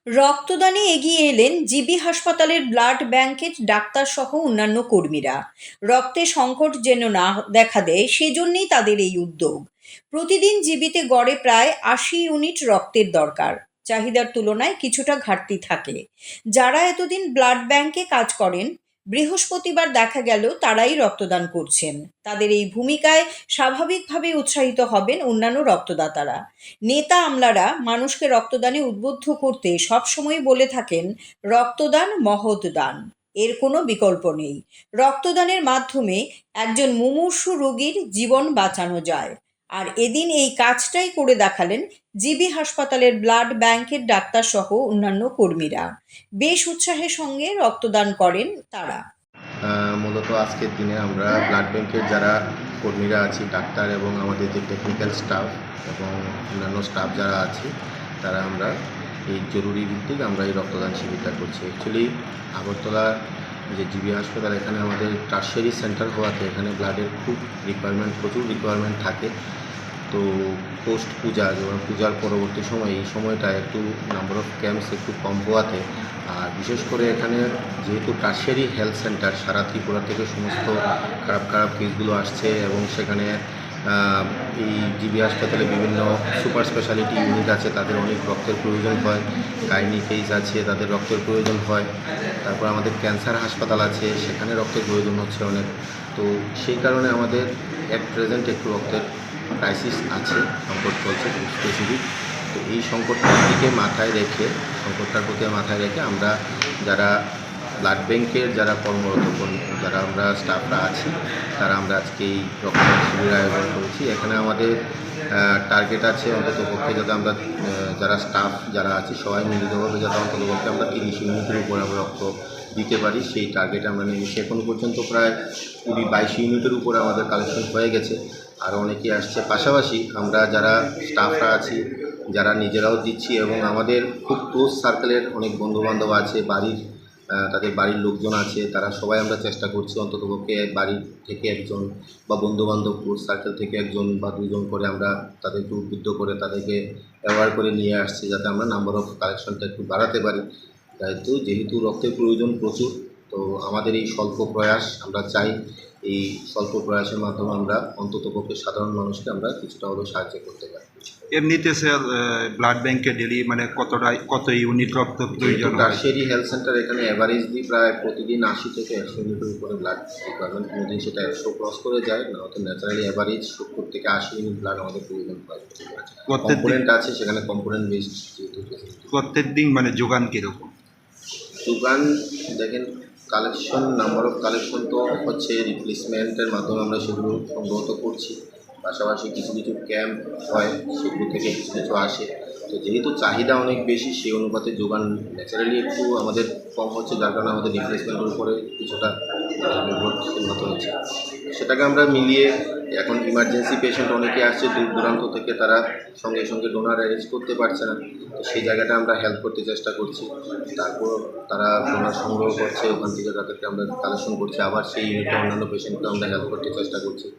রক্তদানে এগিয়ে এলেন জিবি হাসপাতালের ব্লাড ব্যাংকের ডাক্তার সহ অন্যান্য কর্মীরা। রক্তে সংকট যেন না দেখা দেয় সেজন্যই তাদের এই উদ্যোগ। প্রতিদিন জিবিতে গড়ে প্রায় ৮০ ইউনিট রক্তের দরকার। চাহিদার তুলনায় কিছুটা ঘাটতি থাকে। যারা এতদিন ব্লাড ব্যাংকে কাজ করেন, বৃহস্পতিবার দেখা গেল তারাই রক্তদান করছেন। তাদের এই ভূমিকায় স্বাভাবিকভাবে উৎসাহিত হবেন অন্যান্য রক্তদাতারা। নেতা আমলারা মানুষকে রক্তদানে উদ্বুদ্ধ করতে সবসময় বলে থাকেন, রক্তদান মহৎ দান, এর কোনো বিকল্প নেই। রক্তদানের মাধ্যমে একজন মুমূর্ষু রোগীর জীবন বাঁচানো যায়। আর এদিন এই কাজটাই করে দেখালেন জিবি হাসপাতালের ব্লাড ব্যাংকের ডাক্তার সহ অন্যান্য কর্মীরা। বেশ উৎসাহের সঙ্গে রক্তদান করেন তারা। মূলত আজকের দিনে আমরা ব্লাড ব্যাংকের যারা কর্মীরা আছি, ডাক্তার এবং আমাদের যে টেকনিক্যাল স্টাফ এবং অন্যান্য স্টাফ যারা আছে, তারা আমরা এই জরুরি ভিত্তিক আমরা এই রক্তদান শিবিরটা করছি। অ্যাকচুয়ালি আগরতলা যে জিবি হাসপাতাল, এখানে আমাদের টার্সিয়ারি সেন্টার হওয়াতে এখানে ব্লাডের খুব রিকোয়ারমেন্ট, প্রচুর রিকোয়ারমেন্ট থাকে। তো পোস্ট পূজা, যেমন পূজার পরবর্তী সময়, এই সময়টায় একটু নাম্বার অফ ক্যাম্পস একটু কম হওয়াতে, আর বিশেষ করে এখানে যেহেতু টার্সিয়ারি হেলথ সেন্টার, সারা ত্রিপুরা থেকে সমস্ত খারাপ খারাপ কেসগুলো আসছে এবং সেখানে এই জিবি হাসপাতালে বিভিন্ন সুপার স্পেশালিটি ইউনিট আছে, তাদের অনেক রক্তের প্রয়োজন হয়। গাইনি কেস আছে, তাদের রক্তের প্রয়োজন হয়। তারপর আমাদের ক্যান্সার হাসপাতাল আছে, সেখানে রক্তের প্রয়োজন হচ্ছে অনেক। তো সেই কারণে আমাদের অ্যাট প্রেজেন্ট একটু রক্তের ক্রাইসিস আছে, সংকট চলছে স্পেসিফিক। তো এই সংকটটার দিকে মাথায় রেখে, সংকটটার প্রতি মাথায় রেখে আমরা যারা ব্লাড ব্যাংকের যারা কর্মরত, যারা আমরা স্টাফরা আছি, তারা আমরা আজকে এই রক্তদান শিবির আয়োজন করেছি। এখানে আমাদের টার্গেট আছে অন্ততপক্ষে যাতে আমরা যারা স্টাফ যারা আছি সবাই মিলিতভাবে যাতে অন্ততপক্ষে আমরা 30 ইউনিটের উপর আমরা রক্ত দিতে পারি, সেই টার্গেটে আমরা নেমেছি। এখন পর্যন্ত প্রায় 22 ইউনিটের উপরে আমাদের কালেকশন হয়ে গেছে, আরও অনেকেই আসছে। পাশাপাশি আমরা যারা স্টাফরা আছি, যারা নিজেরাও দিচ্ছি এবং আমাদের খুব ক্লোজ সার্কেলের অনেক বন্ধুবান্ধব আছে, তাদের বাড়ির লোকজন আছে, তারা সবাই আমরা চেষ্টা করছি অন্ততপক্ষে বাড়ি থেকে একজন বা বন্ধুবান্ধব ক্লোজ সার্কেল থেকে একজন বা দুজন করে আমরা তাদেরকে উদ্বুদ্ধ করে তাদেরকে ব্যবহার করে নিয়ে আসছি, যাতে আমরা নাম্বার অফ কালেকশনটা একটু বাড়াতে পারি। তাই যেহেতু রক্তের প্রয়োজন প্রচুর, তো আমাদের এই স্বল্প প্রয়াস, আমরা চাই এই স্বল্প প্রয়াসের মাধ্যমে আমরা অন্ততপক্ষে সাধারণ মানুষকে আমরা কিছুটা হলেও সাহায্য করতে পারি। এমনিতে স্যার ব্লাড ব্যাংকে ডেলি মানে কত ইউনিট রক্ত প্রয়োজন হয়? টার্সিয়ারি হেলথ সেন্টার এখানে অ্যাভারেজলি প্রায় প্রতিদিন 80 থেকে 100 ইউনিটের উপরে ব্লাড রিকোয়ারমেন্ট। কোনোদিন সেটা 100 ক্রস করে যায় না, হয়তো ন্যাচারালি অ্যাভারেজ 70 থেকে 80 ইউনিট ব্লাড আমাদের প্রয়োজন হয়। কম্পোনেন্ট আছে সেখানে, কম্পোনেন্ট বেসড যেহেতু প্রত্যেক দিন মানে যোগান কীরকম? যোগান দেখেন, কালেকশন, নাম্বার অফ কালেকশন তো হচ্ছে রিপ্লেসমেন্টের মাধ্যমে আমরা সেগুলো সংগ্রহ করছি। পাশাপাশি কিছু কিছু ক্যাম্প হয়, সেগুলো থেকে কিছু কিছু আসে। তো যেহেতু চাহিদা অনেক বেশি, সেই অনুপাতে যোগান ন্যাচারালি একটু আমাদের কম হচ্ছে, যার কারণে আমাদের রিপ্লেসমেন্টের উপরে কিছুটা নির্ভরশীল হতে হচ্ছে। সেটাকে আমরা মিলিয়ে, এখন ইমার্জেন্সি পেশেন্ট অনেকে আসছে দূর দূরান্ত থেকে, তারা সঙ্গে সঙ্গে ডোনার অ্যারেঞ্জ করতে পারছে না, তো সেই জায়গাটা আমরা হেল্প করতে চেষ্টা করছি। তারপর তারা ডোনার সংগ্রহ করছে, ওখান থেকে তাদেরকে আমরা কালেকশন করছি, আবার সেই ইউনিটে অন্যান্য পেশেন্টকে আমরা হেল্প করতে চেষ্টা করছি।